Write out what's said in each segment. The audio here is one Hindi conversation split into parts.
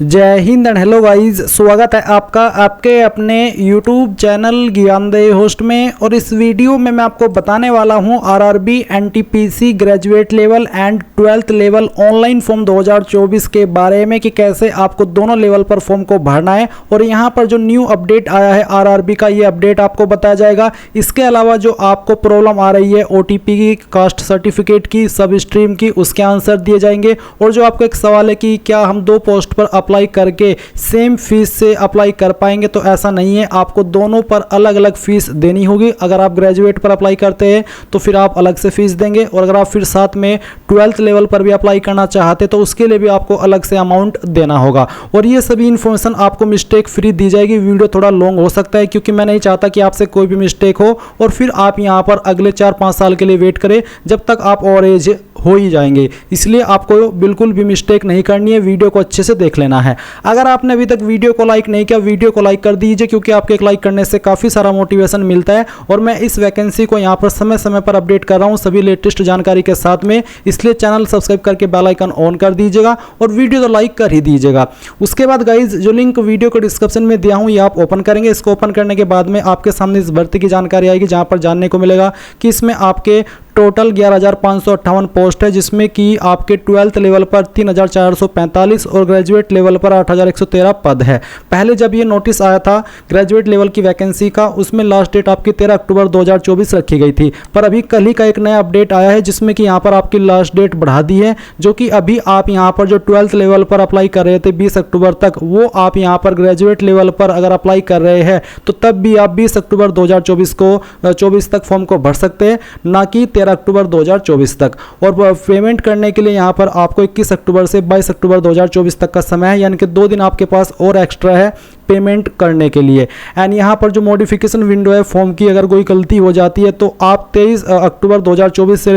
जय हिंद एंड हेलो गाइस, स्वागत है आपका आपके अपने YouTube चैनल ज्ञानदेह होस्ट में। और इस वीडियो में मैं आपको बताने वाला हूं RRB NTPC graduate level and 12th level online form 2024 के बारे में कि कैसे आपको दोनों लेवल पर फॉर्म को भरना है। और यहां पर जो न्यू अपडेट आया है आरआरबी का, ये अपडेट आपको बताया जाएगा। इसके अलावा जो आपको प्रॉब्लम आ रही है ओटीपी की, कास्ट सर्टिफिकेट की, सब स्ट्रीम की, उसके आंसर दिए जाएंगे। और जो आपको एक सवाल है कि क्या हम दो पोस्ट पर अप्लाई करके सेम फीस से अप्लाई कर पाएंगे, तो ऐसा नहीं है। आपको दोनों पर अलग अलग फीस देनी होगी। अगर आप ग्रेजुएट पर अप्लाई करते हैं तो फिर आप अलग से फीस देंगे, और अगर आप फिर साथ में 12th लेवल पर भी अप्लाई करना चाहते तो उसके लिए भी आपको अलग से अमाउंट देना होगा। और ये सभी इन्फॉर्मेशन आपको मिस्टेक फ्री दी जाएगी। वीडियो थोड़ा लॉन्ग हो सकता है क्योंकि मैं नहीं चाहता कि आपसे कोई भी मिस्टेक हो और फिर आप यहाँ पर अगले 4-5 साल के लिए वेट करें जब तक आप और एज हो ही जाएंगे। इसलिए आपको बिल्कुल भी मिस्टेक नहीं करनी है, वीडियो को अच्छे से देख लेना है। अगर आपने अभी तक वीडियो को लाइक नहीं किया, वीडियो को लाइक कर दीजिए क्योंकि आपके एक लाइक करने से काफ़ी सारा मोटिवेशन मिलता है। और मैं इस वैकेंसी को यहाँ पर समय समय पर अपडेट कर रहा हूँ सभी लेटेस्ट जानकारी के साथ में, इसलिए चैनल सब्सक्राइब करके बेल आइकन ऑन कर दीजिएगा और वीडियो तो लाइक कर ही दीजिएगा। उसके बाद गाइज जो लिंक वीडियो को डिस्क्रिप्शन में दिया हूँ ये आप ओपन करेंगे। इसको ओपन करने के बाद में आपके सामने इस भर्ती की जानकारी आएगी, जहाँ पर जानने को मिलेगा कि इसमें आपके टोटल 11,558 पोस्ट है, जिसमें कि आपके 12th लेवल पर 3,445 और ग्रेजुएट लेवल पर 8,113 पद है। पहले जब ये नोटिस आया था ग्रेजुएट लेवल की वैकेंसी का, उसमें लास्ट डेट आपकी 13 अक्टूबर 2024 रखी गई थी। पर अभी कल ही का एक नया अपडेट आया है जिसमें कि यहाँ पर आपकी लास्ट डेट बढ़ा दी है, जो कि अभी आप यहाँ पर जो 12th लेवल पर अप्लाई कर रहे थे 20 अक्टूबर तक, वो आप यहाँ पर ग्रेजुएट लेवल पर अगर अप्लाई कर रहे हैं तो तब भी आप 20 अक्टूबर 2024 तक फॉर्म को भर सकते हैं, ना कि 13 अक्टूबर 2024 तक। और पेमेंट करने के लिए यहाँ पर आपको 21 अक्टूबर से 22 अक्टूबर 2024 तक का समय है, यानी कि 2 दिन आपके पास और एक्स्ट्रा है पेमेंट करने के लिए। एंड यहाँ पर जो मॉडिफिकेशन विंडो है फॉर्म की, अगर कोई गलती हो जाती है तो आप 23 अक्टूबर 2024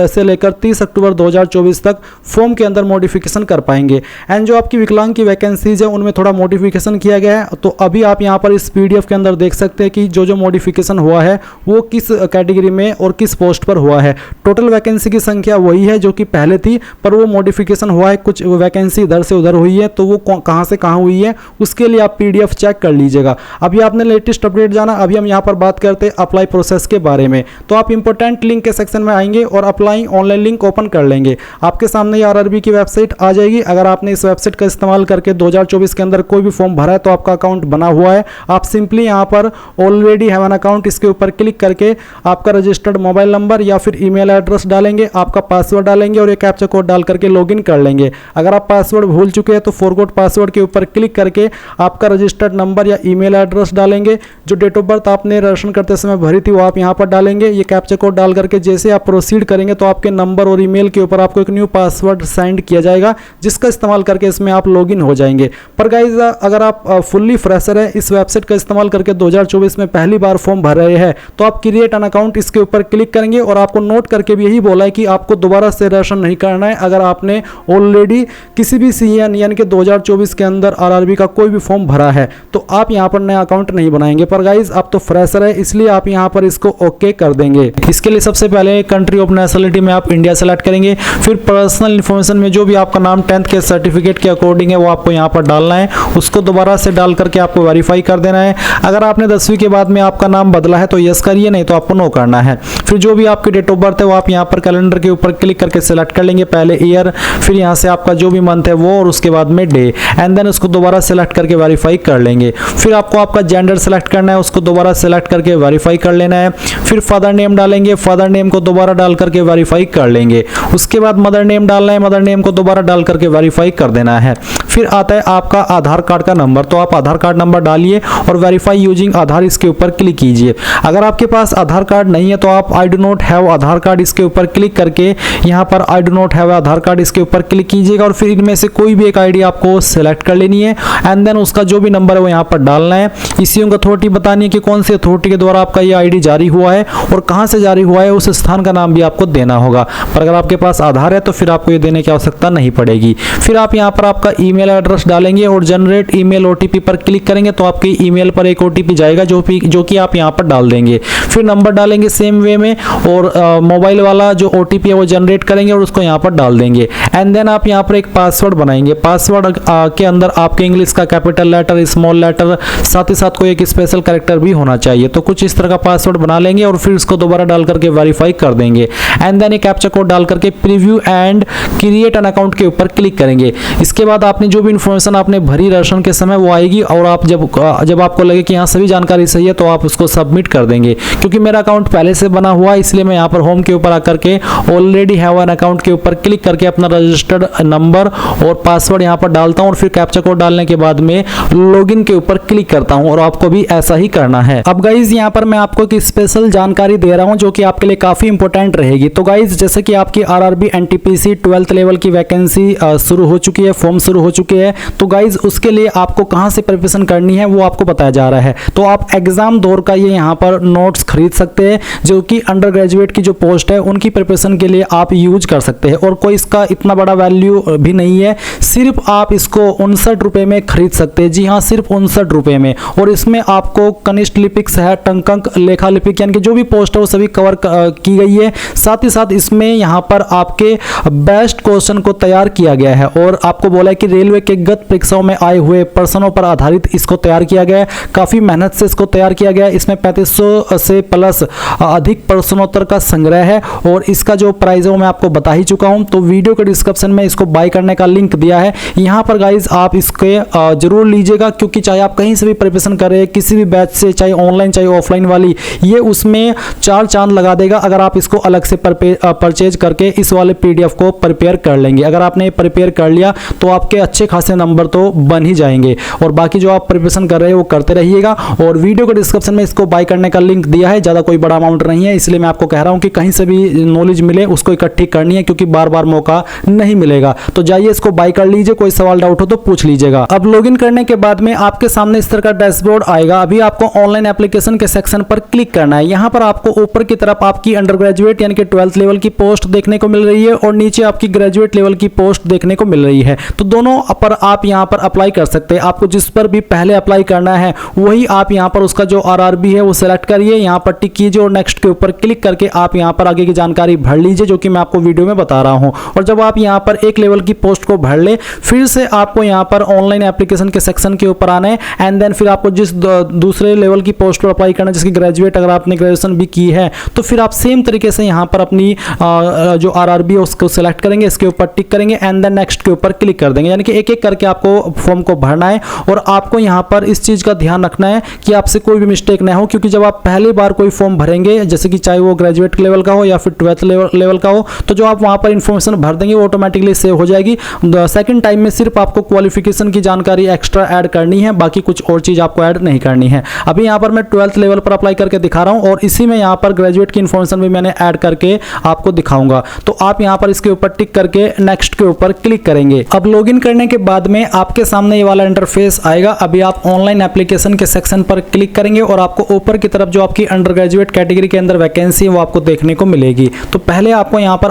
से लेकर 30 अक्टूबर 2024 तक फॉर्म के अंदर मॉडिफिकेशन कर पाएंगे। एंड जो आपकी विकलांग की वैकेंसीज है उनमें थोड़ा मॉडिफिकेशन किया गया है, तो अभी आप यहाँ पर इस PDF के अंदर देख सकते हैं कि जो मॉडिफिकेशन हुआ है वो किस कैटेगरी में और किस पोस्ट पर हुआ है। टोटल वैकेंसी की संख्या वही है जो कि पहले थी, पर वो मॉडिफिकेशन हुआ है, कुछ वैकेंसी इधर से उधर हुई है, तो वो कहाँ से कहाँ हुई है उसके लिए आप PDF चेक कर लीजिएगा। अभी आपने लेटेस्ट अपडेट जाना। अभी हम यहाँ पर बात करते हैं अप्लाई प्रोसेस के बारे में। तो आप इंपॉर्टेंट लिंक के सेक्शन में आएंगे और अप्लाई ऑनलाइन लिंक ओपन कर लेंगे। आपके सामने ये आरआरबी की वेबसाइट आ जाएगी। अगर आपने इस वेबसाइट का इस्तेमाल करके 2024 के अंदर कोई भी फॉर्म भरा है तो आपका अकाउंट बना हुआ है। आप सिंपली यहाँ पर ऑलरेडी हैव एन अकाउंट, इसके ऊपर क्लिक करके आपका रजिस्टर्ड मोबाइल नंबर या फिर ईमेल एड्रेस डालेंगे, आपका पासवर्ड डालेंगे और एक कैप्चा कोड डाल करके लॉगिन कर लेंगे। अगर आप पासवर्ड भूल चुके हैं तो फॉरगॉट पासवर्ड के ऊपर क्लिक करके आपका रजिस्टर्ड नंबर या ईमेल एड्रेस डालेंगे। जो डेट ऑफ बर्थ आपने रजिस्ट्रेशन करते समय भरी थी वो आप यहाँ पर डालेंगे। ये कैप्चा कोड डाल करके जैसे आप प्रोसीड करेंगे तो आपके नंबर और ईमेल के ऊपर आपको एक न्यू पासवर्ड सेंड किया जाएगा, जिसका इस्तेमाल करके इसमें आप लॉगिन हो जाएंगे। पर गाइज अगर आप फुल्ली फ्रेशर है, इस वेबसाइट का इस्तेमाल करके 2024 में पहली बार फॉर्म भर रहे हैं, तो आप क्रिएट एन अकाउंट इसके ऊपर क्लिक करेंगे। और आपको नोट करके भी यही बोला है कि आपको दोबारा से रजिस्ट्रेशन नहीं करना है अगर आपने ऑलरेडी किसी भी CN यानी कि 2024 के अंदर आरआरबी का कोई भी फॉर्म भरा है, तो आप यहाँ पर नया अकाउंट नहीं बनाएंगे। पर गाइज आप तो फ्रेशर है, इसलिए आप यहाँ पर इसको ओके कर देंगे। इसके लिए सबसे पहले कंट्री ऑफ नेशनलिटी में आप इंडिया सेलेक्ट करेंगे। फिर पर्सनल इन्फॉर्मेशन में जो भी आपका नाम 10th के सर्टिफिकेट के अकॉर्डिंग है वो आपको यहाँ पर डालना है। उसको दोबारा से डाल करके आपको वेरीफाई कर देना है। अगर आपने 10वीं के बाद में आपका नाम बदला है तो यस करिए, नहीं तो आपको नो करना है। फिर जो भी आपकी डेट ऑफ बर्थ है वो आप यहाँ पर कैलेंडर के ऊपर क्लिक करके सिलेक्ट कर लेंगे। पहले ईयर, फिर यहाँ से आपका जो भी मंथ है वो, और उसके बाद में डे, एंड देन उसको दोबारा सेलेक्ट करके वेरीफाई कर लेंगे। फिर आपको आपका जेंडर सेलेक्ट करना है, उसको दोबारा सेलेक्ट करके वेरीफाई कर लेना है। फिर फादर नेम डालेंगे, फादर नेम को दोबारा डाल करके वेरीफाई कर लेंगे। उसके बाद मदर नेम डालना है, मदर नेम को दोबारा डाल करके वेरीफाई कर देना है। फिर आता है आपका आधार कार्ड का नंबर, तो आप आधार कार्ड नंबर डालिए और वेरीफाई यूजिंग आधार इसके ऊपर क्लिक कीजिए। अगर आपके पास आधार कार्ड नहीं है तो आप I do not have Aadhaar card इसके ऊपर क्लिक करके यहाँ पर I do not have Aadhaar card इसके ऊपर क्लिक कीजिएगा। और फिर इनमें से कोई भी एक आईडी आपको सेलेक्ट कर लेनी है, एंड देन उसका जो भी नंबर है वो यहाँ पर डालना है। इश्यूइंग अथॉरिटी बतानी है कि कौन सी अथॉरिटी के द्वारा आपका ये आईडी जारी हुआ है और कहाँ से जारी हुआ है, उस स्थान का नाम भी आपको देना होगा। पर अगर आपके पास आधार है तो फिर आपको ये देने की आवश्यकता नहीं पड़ेगी। फिर आप यहाँ पर आपका ईमेल एड्रेस डालेंगे और जनरेट ईमेल ओटीपी पर क्लिक करेंगे तो आपके ईमेल पर एक ओटीपी जाएगा जो कि आप यहाँ पर डाल देंगे। फिर नंबर डालेंगे सेम वे में और मोबाइल वाला जो ओटीपी है वो जनरेट करेंगे और उसको यहाँ पर डाल देंगे। एंड देन आप यहाँ पर एक पासवर्ड बनाएंगे। पासवर्ड के अंदर आपके इंग्लिश का कैपिटल लेटर, स्मॉल लेटर, साथ ही साथ कोई एक स्पेशल कैरेक्टर भी होना चाहिए। तो कुछ इस तरह का पासवर्ड बना लेंगे और फिर इसको दोबारा डाल करके वेरीफाई कर देंगे। एंड देन एक कैप्चा कोड डाल करके preview and create an account के ऊपर क्लिक करेंगे। इसके बाद आपने जो भी इन्फॉर्मेशन आपने भरी रजिस्ट्रेशन के समय वो आएगी और आप जब आपको लगे कि यहाँ सभी जानकारी सही है तो आप उसको सबमिट कर देंगे। क्योंकि मेरा अकाउंट पहले से बना हुआ है इसलिए मैं यहाँ पर होम के ऊपर आकर के ऑलरेडी हैव एन अकाउंट के ऊपर क्लिक करके अपना रजिस्टर्ड नंबर और पासवर्ड यहाँ पर डालता हूँ और फिर कैप्चा कोड डालने के बाद में लॉगिन के ऊपर क्लिक करता हूँ और आपको भी ऐसा ही करना है। अब गाइज यहाँ पर मैं आपको एक स्पेशल जानकारी दे रहा हूँ जो कि आपके लिए काफी इंपॉर्टेंट रहेगी। तो गाइज जैसे कि आपकी आरआरबी एनटीपीसी 12th लेवल की वैकेंसी शुरू हो चुकी है, फॉर्म शुरू हो चुके हैं। तो गाइज उसके लिए आपको कहाँ से प्रिपरेशन करनी है वो आपको बताया जा रहा है। तो आप एग्जाम दौर का ये यहाँ पर नोट्स खरीद सकते हैं जो कि अंडर ग्रेजुएट की जो पोस्ट है उनकी प्रिपरेशन के लिए आप यूज कर सकते हैं और कोई इसका इतना बड़ा वैल्यू भी नहीं है। सिर्फ आप इसको 59 रुपए में खरीद सकते हैं। जी हाँ, सिर्फ 59 रुपए में। और इसमें आपको कनिष्ठ लिपिक, सहायक टंकक, लेखा लिपिक यानी कि जो भी पोस्ट है वो सभी कवर की गई है। साथ ही साथ इसमें यहाँ पर आपके बेस्ट क्वेश्चन को तैयार किया गया है और आपको बोला है कि रेलवे के गत परीक्षाओं में आए हुए प्रश्नों पर आधारित इसको तैयार किया गया है। काफी मेहनत से इसको तैयार किया गया है। इसमें 3500 से प्लस अधिक प्रश्नोत्तर का संग्रह है और इसका जो प्राइस है वो मैं आपको बता ही चुका हूं। तो वीडियो के डिस्क्रिप्शन में इसको बाय करने का लिंक दिया है। यहाँ पर गाइज आप इसके जरूर लीजिएगा क्योंकि चाहे आप कहीं से भी प्रिपरेशन करें, किसी भी बैच से, चाहे ऑनलाइन चाहे ऑफलाइन वाली, ये उसमें 4 चांद लगा देगा अगर आप इसको अलग से परचेज करके इस वाले पीडीएफ को प्रिपेयर कर लेंगे। अगर आपने प्रिपेयर कर लिया तो आपके अच्छे खासे नंबर तो बन ही जाएंगे और बाकी जो आप प्रिपरेशन कर रहे हैं वो करते रहिएगा। और वीडियो के डिस्क्रिप्शन में इसको बाय करने का लिंक दिया है। ज़्यादा कोई बड़ा अमाउंट नहीं है इसलिए मैं आपको कह रहा हूँ कि कहीं से भी नॉलेज मिले उसको इकट्ठी करनी है क्योंकि बार बार मौका नहीं मिलेगा। तो जाइए इसको बाय कर लीजिए, कोई सवाल डाउट हो तो पूछ लीजिएगा। अब लॉगिन करने के बाद में आपके सामने इस तरह का डैशबोर्ड आएगा। अभी आपको ऑनलाइन एप्लीकेशन के सेक्शन पर क्लिक करना है। यहाँ पर आपको ऊपर की तरफ आपकी अंडर ग्रेजुएट यानी कि 12th लेवल की पोस्ट देखने को मिल रही है और नीचे आपकी ग्रेजुएट लेवल की पोस्ट देखने को मिल रही है। तो दोनों पर आप यहाँ पर अप्लाई कर सकते हैं। आपको जिस पर भी पहले अप्लाई करना है वही आप यहाँ पर उसका जो आरआरबी है वो सिलेक्ट करिए, यहाँ पर टिक कीजिए और नेक्स्ट के ऊपर क्लिक करके आप यहाँ पर आगे की जानकारी भर लीजिए जो कि मैं आपको वीडियो में बता रहा हूँ। और जब आप यहाँ पर एक लेवल की पोस्ट को भर ले फिर से आपको यहाँ पर ऑनलाइन एप्लीकेशन के सेक्शन के ऊपर आना है एंड देन फिर आपको जिस दूसरे लेवल की पोस्ट पर अप्लाई करना है जिसकी ग्रेजुएट अगर आपने ग्रेजुएशन भी की है तो फिर आप सेम तरीके से यहाँ पर अपनी जो आरआरबी है उसको सिलेक्ट करेंगे, इसके ऊपर टिक करेंगे एंड देन नेक्स्ट के ऊपर क्लिक कर देंगे। यानी कि एक एक करके आपको फॉर्म को भरना है और आपको यहाँ पर इस चीज़ का ध्यान रखना है कि आपसे कोई भी मिस्टेक ना हो क्योंकि जब आप पहली बार कोई फॉर्म भरेंगे जैसे कि चाहे वो ग्रेजुएट लेवल का हो या फिर 12th लेवल का हो तो जो आप वहाँ पर इन्फॉर्मेशन भर देंगे वो ऑटोमेटिकली सेव हो जाएगी। सेकंड टाइम में सिर्फ आपको क्वालिफिकेशन की जानकारी एक्स्ट्रा ऐड करनी है, बाकी कुछ और चीज़ आपको ऐड नहीं करनी है। अभी यहाँ पर मैं 12th लेवल पर अप्लाई करके दिखा रहा हूँ और इसी में यहाँ पर ग्रेजुएट की इन्फॉर्मेशन भी मैंने ऐड करके आपको दिखाऊंगा। तो आप यहाँ पर इसके ऊपर टिक करके नेक्स्ट के ऊपर क्लिक करेंगे। अब लॉगिन करने के बाद में आपके सामने ये वाला इंटरफेस आएगा। अभी आप ऑनलाइन एप्लीकेशन के सेक्शन पर क्लिक करेंगे और आपको ऊपर की तरफ जो आपकी अंडर ग्रेजुएट कैटेगरी के अंदर वैकेंसी है वो आपको देखने को मिलेगी। तो पहले आपको यहाँ पर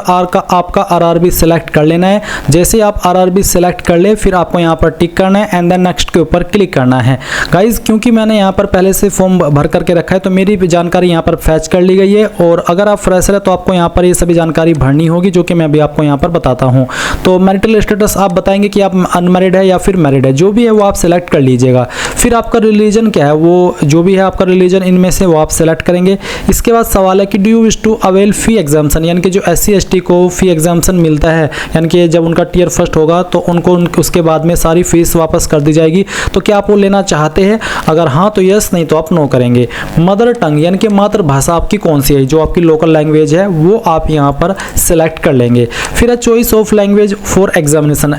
आपका आरआरबी सिलेक्ट कर लेना है। जैसे आप आरआरबी सिलेक्ट कर ले फिर आपको यहाँ पर टिक करना है एंड देन नेक्स्ट के ऊपर क्लिक करना है। गाइज क्योंकि मैंने यहाँ पर पहले से फॉर्म भर करके रखा है तो मेरी जानकारी यहाँ पर फैच कर ली गई है और अगर आप फ्रेशर है तो आपको यहाँ पर ये सभी जानकारी भरनी होगी जो कि मैं अभी आपको यहाँ पर बताता हूँ। तो मैरिटल स्टेटस आप बताएंगे कि आप अनमैरिड है या फिर मैरिड है, जो भी है वो आप सिलेक्ट कर लीजिएगा। फिर आपका रिलीजन क्या है, वो जो भी है आपका रिलीजन इनमें से वो आप सिलेक्ट करेंगे। इसके बाद सवाल है कि do you wish to avail fee exemption, यानी कि जो SC ST को फी एग्जाम्शन मिलता है यानी कि जब उनका टियर फर्स्ट होगा तो उनको उसके बाद में सारी फीस वापस कर दी जाएगी। तो क्या आप वो लेना चाहते हैं? अगर हाँ तो यस, नहीं तो आप नो करेंगे। मदर टंग यानी कि मातृभाषा आपकी कौन सी है, जो आपकी लोकल लैंग्वेज है वो आप यहाँ पर सिलेक्ट कर लेंगे। फिर choice of language for examination,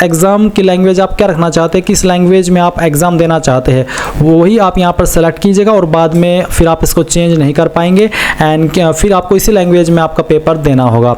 exam की लैंग्वेज आप क्या रखना चाहते हैं, किस लैंग्वेज में आप एग्जाम देना चाहते हैं वही आप यहाँ पर सेलेक्ट कीजिएगा और बाद में फिर आप इसको चेंज नहीं कर पाएंगे एंड फिर आपको इसी लैंग्वेज में आपका पेपर देना होगा।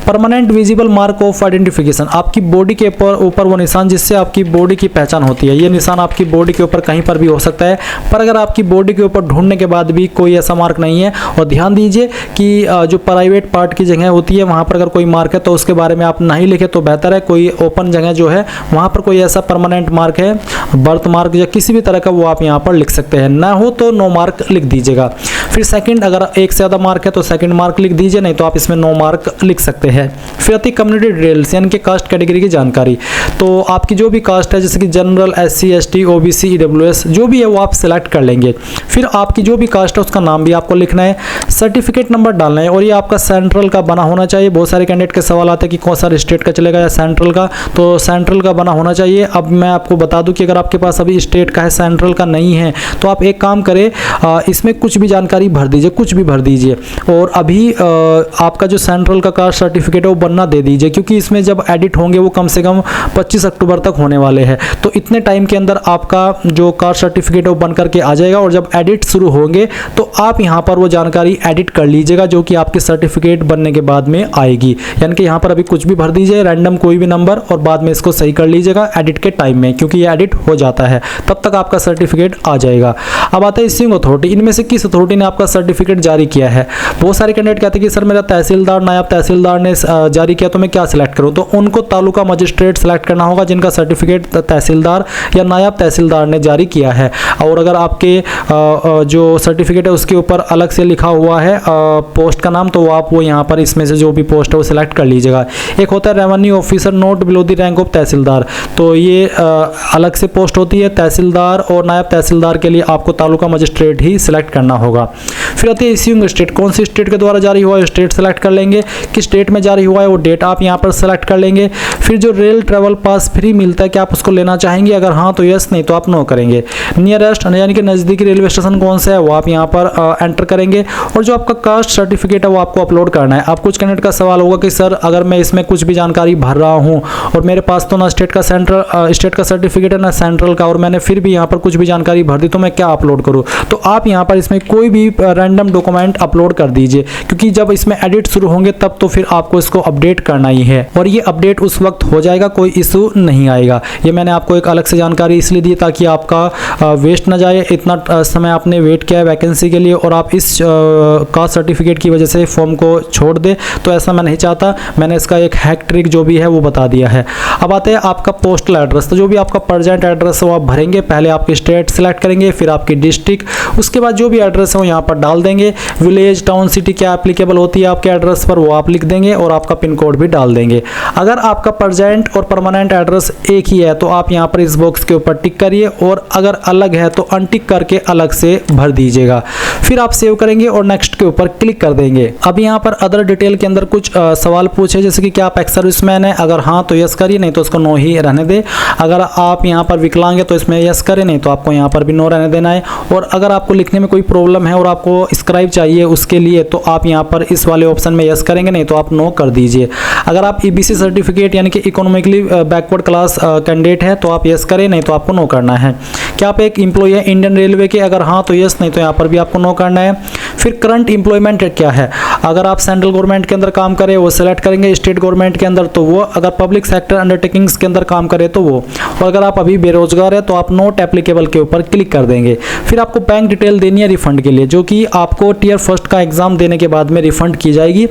Permanent visible mark of identification, आपकी बॉडी के ऊपर वो निशान जिससे आपकी बॉडी की पहचान होती है। ये निशान आपकी बॉडी के ऊपर कहीं पर भी हो सकता है, पर अगर आपकी बॉडी के ऊपर ढूंढने के बाद भी कोई ऐसा मार्क नहीं है, और ध्यान दीजिए कि जो प्राइवेट पार्ट की जगह होती है वहाँ पर अगर कोई मार्क है तो उसके बारे में आप नहीं लिखे तो बेहतर है। कोई ओपन जगह जो है वहाँ पर कोई ऐसा परमानेंट मार्क है, बर्थ मार्क या किसी भी तरह का, वो आप यहाँ पर लिख सकते हैं। ना हो तो नो मार्क लिख दीजिएगा। फिर सेकंड, अगर एक से ज़्यादा मार्क है तो सेकंड मार्क लिख दीजिए, नहीं तो आप इसमें नो मार्क लिख सकते हैं। फिर आती कम्युनिटी डिटेल्स यानी कि कास्ट कैटेगरी की जानकारी। तो आपकी जो भी कास्ट है जैसे कि general, SC ST OBC EWS जो भी है वो आप सिलेक्ट कर लेंगे। फिर आपकी जो भी कास्ट है उसका नाम भी आपको लिखना है, सर्टिफिकेट नंबर डालना है, और ये आपका सेंट्रल का बना होना चाहिए। बहुत सारे कैंडिडेट के सवाल आते हैं कि कौन सा स्टेट का चलेगा या सेंट्रल का, तो सेंट्रल का बना होना चाहिए। अब मैं आपको बता दूं कि अगर आपके पास अभी स्टेट का है, सेंट्रल का नहीं है, तो आप एक काम करें, इसमें कुछ भी जानकारी भर दीजिए, कुछ भी भर दीजिए, और अभी आपका जो सेंट्रल का कास्ट सर्टिफिकेट है वो बनना दे दीजिए, क्योंकि इसमें जब एडिट होंगे वो कम से कम 25 अक्टूबर तक होने वाले हैं। तो इतने टाइम के अंदर आपका जो कास्ट सर्टिफिकेट है वो बन करके आ जाएगा, और जब एडिट शुरू होंगे तो आप यहाँ पर वो जानकारी एडिट कर लीजिएगा जो कि आपके सर्टिफिकेट बनने के बाद में आएगी। यानी कि यहाँ पर अभी कुछ भी भर दीजिए, रैंडम कोई भी नंबर, और बाद में इसको सही कर लीजिएगा एडिट के टाइम में, क्योंकि ये एडिट हो जाता है, तब तक आपका सर्टिफिकेट आ जाएगा। अब आता है इश्यूइंग अथॉरिटी, इनमें से किस अथॉरिटी ने आपका सर्टिफिकेट जारी किया है। बहुत सारे कैंडिडेट कहते हैं कि सर मेरा तहसीलदार, नायब तहसीलदार ने जारी किया तो मैं क्या सिलेक्ट करूँ, तो उनको तालुका मजिस्ट्रेट सेलेक्ट करना होगा जिनका सर्टिफिकेट तहसीलदार या नायब तहसीलदार ने जारी किया है। और अगर आपके जो सर्टिफिकेट है उसके ऊपर अलग से लिखा हुआ है पोस्ट का नाम, तो आप वो यहाँ पर इसमें से जो भी पोस्ट है वो सिलेक्ट कर लीजिएगा। एक होता है revenue officer not below the rank of tehsildar, तो ये अलग से पोस्ट होती है। तहसीलदार और नायब तहसीलदार के लिए आपको तालुका मजिस्ट्रेट ही सिलेक्ट करना होगा। फिर आती है इश्यूइंग स्टेट, कौन सी स्टेट के द्वारा जारी हुआ है स्टेट सेलेक्ट कर लेंगे, किस स्टेट में जारी हुआ है वो डेट आप यहाँ पर सेलेक्ट कर लेंगे। फिर जो रेल ट्रैवल पास फ्री मिलता है क्या आप उसको लेना चाहेंगे, अगर हाँ तो यस, नहीं तो आप नो करेंगे। नियरेस्ट यानी कि नज़दीकी रेलवे स्टेशन कौन सा है वो आप यहाँ पर एंटर करेंगे, और जो आपका कास्ट सर्टिफिकेट है वो आपको अपलोड करना है। अब कुछ कैंडिडेट का सवाल होगा कि सर अगर मैं इसमें कुछ भी जानकारी भर रहा हूँ और मेरे पास तो ना स्टेट का सर्टिफिकेट है ना सेंट्रल का, और मैंने फिर भी यहाँ पर कुछ भी जानकारी भर दी, तो मैं क्या अपलोड करूँ। तो आप यहाँ पर इसमें कोई भी रैंडम डॉक्यूमेंट अपलोड कर दीजिए, क्योंकि जब इसमें एडिट शुरू होंगे तब तो फिर आपको इसको अपडेट करना ही है, और ये अपडेट उस वक्त हो जाएगा, कोई इशू नहीं आएगा। ये मैंने आपको एक अलग से जानकारी इसलिए दी ताकि आपका वेस्ट ना जाए। इतना समय आपने वेट किया है वैकेंसी के लिए और आप इस कास्ट सर्टिफिकेट की वजह से फॉर्म को छोड़ दे, तो ऐसा मैं नहीं चाहता। मैंने इसका एक हैक ट्रिक जो भी है वो बता दिया है। अब आते हैं आपका पोस्टल एड्रेस, तो जो भी आपका प्रेजेंट एड्रेस है वो आप भरेंगे। पहले आपकी स्टेट सेलेक्ट करेंगे, फिर आपकी डिस्ट्रिक्ट, उसके बाद जो भी एड्रेस है वो यहाँ पर डाल देंगे। विलेज, टाउन, सिटी क्या एप्लीकेबल होती है आपके एड्रेस पर वो आप लिख देंगे, और आपका पिन कोड भी डाल देंगे। अगर आपका प्रेजेंट और परमानेंट एड्रेस एक ही है तो आप यहाँ पर इस बॉक्स के ऊपर टिक करिए, और अगर अलग है तो अनटिक करके अलग से भर दीजिएगा। फिर आप सेव करेंगे और नेक्स्ट के ऊपर क्लिक कर देंगे। अब यहाँ पर अदर डिटेल के अंदर कुछ सवाल पूछे, जैसे कि क्या आप एक्स सर्विसमैन है, अगर हाँ तो यस करिए, नहीं तो उसको नो ही रहने दे। अगर आप यहाँ पर विकलांग है तो इसमें यस करें, नहीं तो आपको यहाँ पर भी नो रहने देना है। और अगर आपको लिखने में कोई प्रॉब्लम है और आपको स्क्राइब चाहिए उसके लिए, तो आप यहाँ पर इस वाले ऑप्शन में यस करेंगे, नहीं तो आप नो कर दीजिए। अगर आप EBC सर्टिफिकेट यानी कि इकोनॉमिकली बैकवर्ड क्लास कैंडिडेट है तो आप यस करें, नहीं तो आपको नो करना है। क्या आप एक एम्प्लॉय है इंडियन रेलवे के, अगर हाँ तो यस, नहीं तो यहाँ पर भी आपको नो करना है। फिर करंट एम्प्लॉयमेंट क्या है, अगर आप सेंट्रल गवर्नमेंट के अंदर काम करें वो सेलेक्ट करेंगे, स्टेट गवर्नमेंट के अंदर तो वो, अगर पब्लिक सेक्टर अंडरटेकिंग्स के अंदर काम करें तो वो, और अगर आप अभी बेरोजगार है तो आप नॉट एप्लीकेबल के ऊपर क्लिक कर देंगे। फिर आपको बैंक डिटेल देनी है रिफंड के लिए, जो कि आपको टियर फर्स्ट का एग्जाम देने के बाद में रिफंड की जाएगी।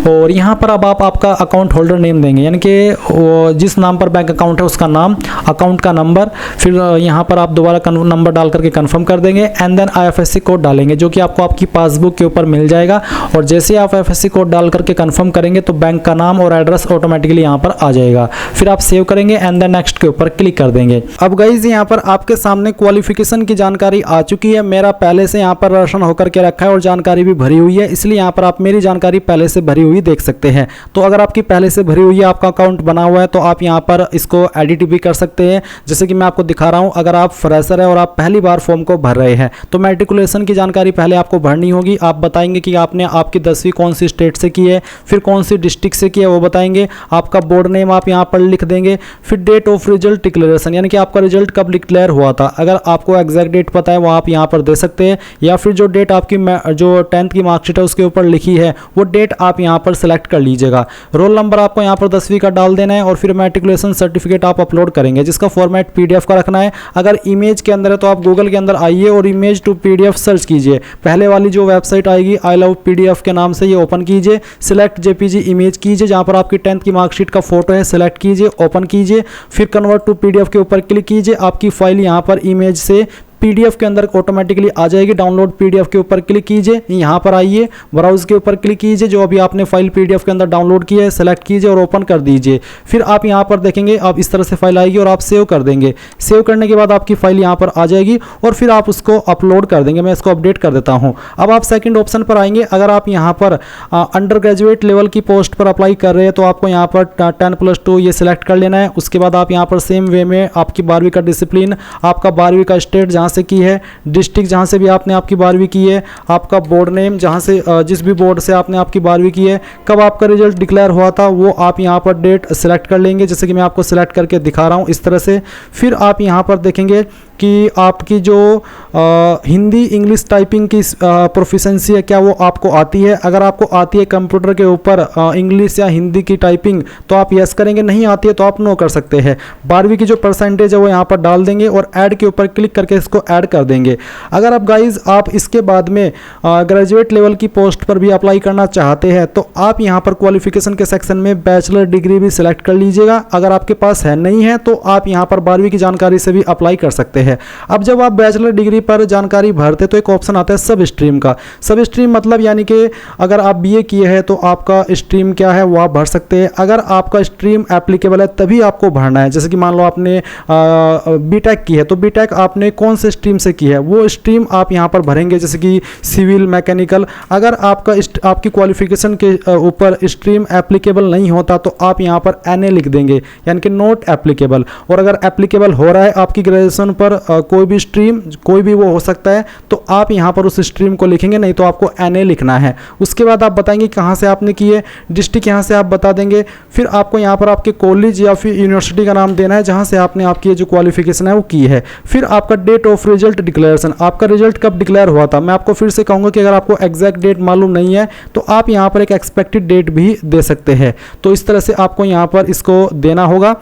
और यहाँ पर अब आप आपका अकाउंट होल्डर नेम देंगे, यानी कि जिस नाम पर बैंक अकाउंट है उसका नाम, अकाउंट का नंबर, फिर यहाँ पर आप दोबारा नंबर डाल करके कंफर्म कर देंगे, एंड देन IFSC कोड डालेंगे जो कि आपको आपकी पासबुक के ऊपर मिल जाएगा। और जैसे आप IFSC कोड डाल करके कंफर्म करेंगे तो बैंक का नाम और एड्रेस ऑटोमेटिकली यहाँ पर आ जाएगा। फिर आप सेव करेंगे एंड देन नेक्स्ट के ऊपर क्लिक कर देंगे। अब गाइज यहाँ पर आपके सामने क्वालिफिकेशन की जानकारी आ चुकी है। मेरा पहले से यहाँ पर रोशन होकर के रखा है और जानकारी भी भरी हुई है, इसलिए यहाँ पर आप मेरी जानकारी पहले से भरी हुई देख सकते हैं। तो अगर आपकी पहले से भरी हुई है, आपका अकाउंट बना हुआ है, तो आप यहाँ पर इसको एडिट भी कर सकते हैं। जैसे कि मैं आपको दिखा रहा हूँ, अगर आप फ्रेशर है और आप पहली बार फॉर्म को भर रहे हैं तो मैट्रिकुलेशन की जानकारी पहले आपको भरनी होगी। होगी, आप बताएंगे कि आपने आपकी 10वीं कौन सी स्टेट से की है, फिर कौन सी डिस्ट्रिक्ट से की है वो बताएंगे, आपका बोर्ड नेम आप यहाँ पर लिख देंगे, फिर डेट ऑफ रिजल्ट डिक्लेरेशन यानी कि आपका रिजल्ट कब डिक्लेयर हुआ था, अगर आपको एग्जैक्ट डेट पता है वो आप यहाँ पर दे सकते हैं, या फिर जो डेट आपकी जो 10th की मार्कशीट है उसके ऊपर लिखी है वो डेट आप यहाँ पर सेलेक्ट कर लीजिएगा। रोल नंबर आपको यहाँ पर 10वीं का डाल देना है और फिर मैट्रिकुलेशन सर्टिफिकेट आप अपलोड करेंगे जिसका फॉर्मेट पीडीएफ का रखना है। अगर इमेज के अंदर है तो आप गूगल के अंदर आइए और इमेज टू पीडीएफ सर्च कीजिए, पहले वाली जो वेबसाइट आएगी आई लव पीडीएफ के नाम से ये ओपन कीजिए, सिलेक्ट जेपीजी इमेज कीजिए, जहाँ पर आपकी 10th की मार्कशीट का फोटो है सिलेक्ट कीजिए, ओपन कीजिए, फिर कन्वर्ट टू पीडीएफ के ऊपर क्लिक कीजिए, आपकी फाइल यहाँ पर इमेज से पीडीएफ के अंदर ऑटोमेटिकली आ जाएगी। डाउनलोड पीडीएफ के ऊपर क्लिक कीजिए, यहाँ पर आइए, ब्राउज के ऊपर क्लिक कीजिए, जो अभी आपने फाइल पीडीएफ के अंदर डाउनलोड की है सेलेक्ट कीजिए और ओपन कर दीजिए। फिर आप यहाँ पर देखेंगे आप इस तरह से फाइल आएगी और आप सेव कर देंगे। सेव करने के बाद आपकी फाइल यहाँ पर आ जाएगी और फिर आप उसको अपलोड कर देंगे। मैं इसको अपडेट कर देता हूँ। अब आप सेकंड ऑप्शन पर आएंगे। अगर आप यहाँ पर अंडर ग्रेजुएट लेवल की पोस्ट पर अप्लाई कर रहे हैं तो आपको यहाँ पर 10+2 ये सिलेक्ट कर लेना है। उसके बाद आप यहाँ पर सेम वे में आपकी 12वीं का डिसिप्लिन, आपका 12वीं का स्टेट जहाँ से की है, डिस्ट्रिक्ट जहाँ से भी आपने आपकी 12वीं की है, आपका बोर्ड नेम जहाँ से जिस भी बोर्ड से आपने आपकी 12वीं की है, कब आपका रिजल्ट डिक्लेयर हुआ था वो आप यहाँ पर डेट सेलेक्ट कर लेंगे, जैसे कि मैं आपको सेलेक्ट करके दिखा रहा हूँ इस तरह से। फिर आप यहाँ पर देखेंगे कि आपकी जो हिंदी इंग्लिश टाइपिंग की प्रोफिशेंसी है क्या वो आपको आती है। अगर आपको आती है कंप्यूटर के ऊपर इंग्लिश या हिंदी की टाइपिंग तो आप यस करेंगे, नहीं आती है तो आप नो कर सकते हैं। 12वीं की जो परसेंटेज है वो यहाँ पर डाल देंगे और ऐड के ऊपर क्लिक करके इसको ऐड कर देंगे। अगर आप गाइज आप इसके बाद में ग्रेजुएट लेवल की पोस्ट पर भी अप्लाई करना चाहते हैं तो आप यहाँ पर क्वालिफिकेशन के सेक्शन में बैचलर डिग्री भी सिलेक्ट कर लीजिएगा। अगर आपके पास है नहीं है तो आप यहाँ पर 12वीं की जानकारी से भी अप्लाई कर सकते हैं। अब जब आप बैचलर डिग्री पर जानकारी भरते तो एक ऑप्शन आता है सब स्ट्रीम का। सब स्ट्रीम मतलब यानी कि अगर आप बीए किए हैं तो आपका स्ट्रीम क्या है वो आप भर सकते हैं। अगर आपका स्ट्रीम एप्लीकेबल है तभी आपको भरना है। जैसे कि मान लो आपने बीटेक की है तो बीटेक आपने कौन से स्ट्रीम से की है वो स्ट्रीम आप यहाँ पर भरेंगे, जैसे कि सिविल, मैकेनिकल। अगर आपकी क्वालिफिकेशन के ऊपर स्ट्रीम एप्लीकेबल नहीं होता तो आप यहाँ पर एनए लिख देंगे, यानी कि नॉट एप्लीकेबल। और अगर एप्लीकेबल हो रहा है आपकी ग्रेजुएशन पर कोई भी स्ट्रीम, कोई भी वो हो सकता है, तो आप यहाँ पर उस स्ट्रीम को लिखेंगे, नहीं तो आपको एनए लिखना है। उसके बाद आप बताएंगे कहाँ से आपने की है, डिस्ट्रिक्ट यहाँ से आप बता देंगे। फिर आपको यहाँ पर आपके कॉलेज या फिर यूनिवर्सिटी का नाम देना है जहाँ से आपने आपकी जो क्वालिफिकेशन है वो की है। फिर आपका डेट ऑफ रिजल्ट डिक्लेरेशन, आपका रिजल्ट कब डिक्लेयर हुआ था। मैं आपको फिर से कहूँगा कि अगर आपको एग्जैक्ट डेट मालूम नहीं है तो आप यहाँ पर एक एक्सपेक्टेड डेट भी दे सकते हैं। तो इस तरह से आपको यहाँ पर इसको देना होगा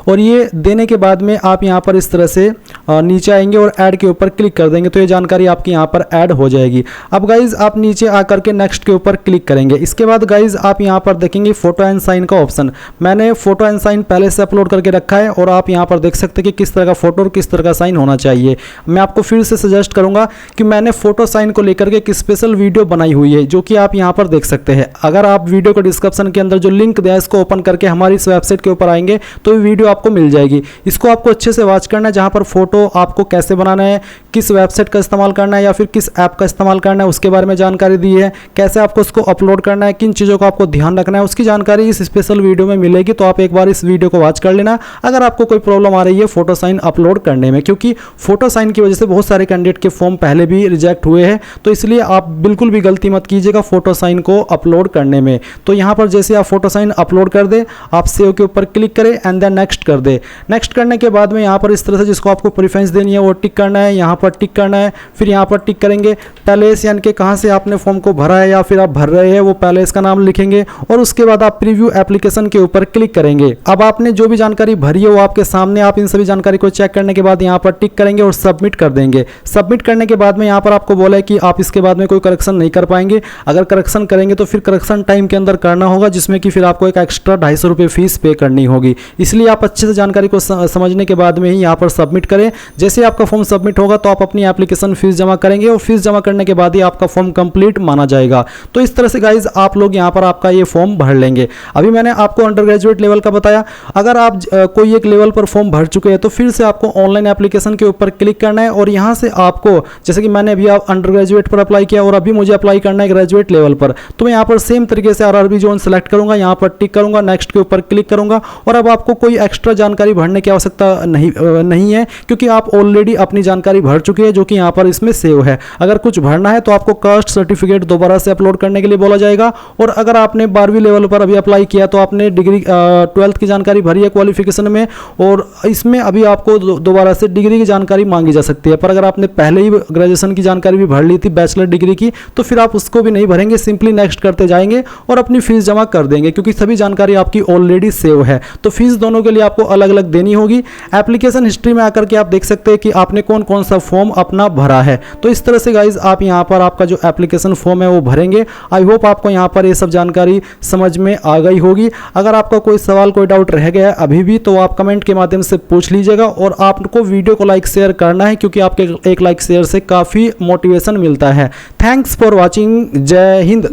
और ये देने के बाद में आप यहाँ पर इस तरह से नीचे आएंगे और ऐड के ऊपर क्लिक कर देंगे तो ये जानकारी आपकी यहाँ पर ऐड हो जाएगी। अब गाइज आप नीचे आकर के नेक्स्ट के ऊपर क्लिक करेंगे। इसके बाद गाइज आप यहाँ पर देखेंगे फोटो एंड साइन का ऑप्शन। मैंने फोटो एंड साइन पहले से अपलोड करके रखा है और आप यहाँ पर देख सकते हैं कि किस तरह का फोटो और किस तरह का साइन होना चाहिए। मैं आपको फिर से सजेस्ट करूँगा कि मैंने फोटो साइन को लेकर के एक स्पेशल वीडियो बनाई हुई है जो कि आप यहाँ पर देख सकते हैं। अगर आप वीडियो को डिस्क्रिप्शन के अंदर जो लिंक दिया है इसको ओपन करके हमारी इस वेबसाइट के ऊपर आएंगे तो वीडियो आपको मिल जाएगी। इसको आपको अच्छे से वॉच करना है, जहां पर फोटो आपको कैसे बनाना है, किस वेबसाइट का इस्तेमाल करना है या फिर किस ऐप का इस्तेमाल करना है उसके बारे में जानकारी दी है। कैसे आपको उसको अपलोड करना है, किन चीज़ों का आपको ध्यान रखना है उसकी जानकारी इस स्पेशल वीडियो में मिलेगी। तो आप एक बार इस वीडियो को वॉच कर लेना अगर आपको कोई प्रॉब्लम आ रही है फोटो साइन अपलोड करने में, क्योंकि फोटो साइन की वजह से बहुत सारे कैंडिडेट के फॉर्म पहले भी रिजेक्ट हुए हैं। तो इसलिए आप बिल्कुल भी गलती मत कीजिएगा फोटो साइन को अपलोड करने में। तो यहाँ पर जैसे आप फोटो साइन अपलोड कर दे, आप सेव के ऊपर क्लिक करें एंड देन नेक्स्ट कर दे। नेक्स्ट करने के बाद में यहाँ पर इस तरह से जिसको आपको प्रेफरेंस देनी है वो टिक करना है, यहाँ पर टिक करना है। फिर यहाँ पर टिक करेंगे पैलेस, यानी कि कहाँ से आपने फॉर्म को भरा है या फिर आप भर रहे हैं वो पैलेस का नाम लिखेंगे और उसके बाद आप प्रीव्यू एप्लीकेशन के ऊपर क्लिक करेंगे। अब आपने जो भी जानकारी भरी है वो आपके सामने, आप इन सभी जानकारी को चेक करने के बाद यहाँ पर टिक करेंगे और सबमिट कर देंगे। सबमिट करने के बाद में यहाँ पर आपको बोला है कि आप इसके बाद में कोई करेक्शन नहीं कर पाएंगे। अगर करेक्शन करेंगे तो फिर करेक्शन टाइम के अंदर करना होगा, जिसमें कि फिर आपको एक एक्स्ट्रा 250 रुपये फीस पे करनी होगी। इसलिए आप अच्छे से जानकारी को समझने के बाद में ही यहाँ पर सबमिट करें। जैसे आपका फॉर्म सबमिट होगा तो आप अपनी एप्लीकेशन फीस जमा करेंगे और फीस जमा करने के बाद ही आपका फॉर्म कंप्लीट माना जाएगा। तो इस तरह से गाइज आप लोग यहाँ पर आपका ये फॉर्म भर लेंगे। अभी मैंने आपको अंडर ग्रेजुएट लेवल का बताया। अगर आप कोई एक लेवल पर फॉर्म भर चुके हैं तो फिर से आपको ऑनलाइन एप्लीकेशन के ऊपर क्लिक करना है और यहाँ से आपको, जैसे कि मैंने अभी अंडर ग्रेजुएट पर अप्लाई किया और अभी मुझे अप्लाई करना है ग्रेजुएट लेवल पर, तो मैं यहाँ पर सेम तरीके से आरआरबी जोन सेलेक्ट करूंगा, यहाँ पर टिक करूंगा, नेक्स्ट के ऊपर क्लिक करूंगा और अब आपको कोई एक्स्ट्रा जानकारी भरने की आवश्यकता नहीं है, क्योंकि क्योंकि आप ऑलरेडी अपनी जानकारी भर चुके हैं जो कि यहाँ पर इसमें सेव है। अगर कुछ भरना है तो आपको कास्ट सर्टिफिकेट दोबारा से अपलोड करने के लिए बोला जाएगा। और अगर आपने 12वीं लेवल पर अभी अप्लाई किया तो आपने डिग्री 12th की जानकारी भरी है क्वालिफिकेशन में, और इसमें अभी आपको दोबारा से डिग्री की जानकारी मांगी जा सकती है। पर अगर आपने पहले ही ग्रेजुएशन की जानकारी भी भर ली थी बैचलर डिग्री की, तो फिर आप उसको भी नहीं भरेंगे, सिंपली नेक्स्ट करते जाएंगे और अपनी फीस जमा कर देंगे, क्योंकि सभी जानकारी आपकी ऑलरेडी सेव है। तो फीस दोनों के लिए आपको अलग अलग देनी होगी। एप्लीकेशन हिस्ट्री में आकर के आप देख सकते हैं कि आपने कौन कौन सा फॉर्म अपना भरा है। तो इस तरह से गाइज आप यहाँ पर आपका जो एप्लीकेशन फॉर्म है वो भरेंगे। आई होप आपको यहाँ पर ये सब जानकारी समझ में आ गई होगी। अगर आपका कोई सवाल कोई डाउट रह गया है अभी भी तो आप कमेंट के माध्यम से पूछ लीजिएगा, और आपको वीडियो को लाइक शेयर करना है, क्योंकि आपके एक लाइक शेयर से काफ़ी मोटिवेशन मिलता है। Thanks for watching. जय हिंद।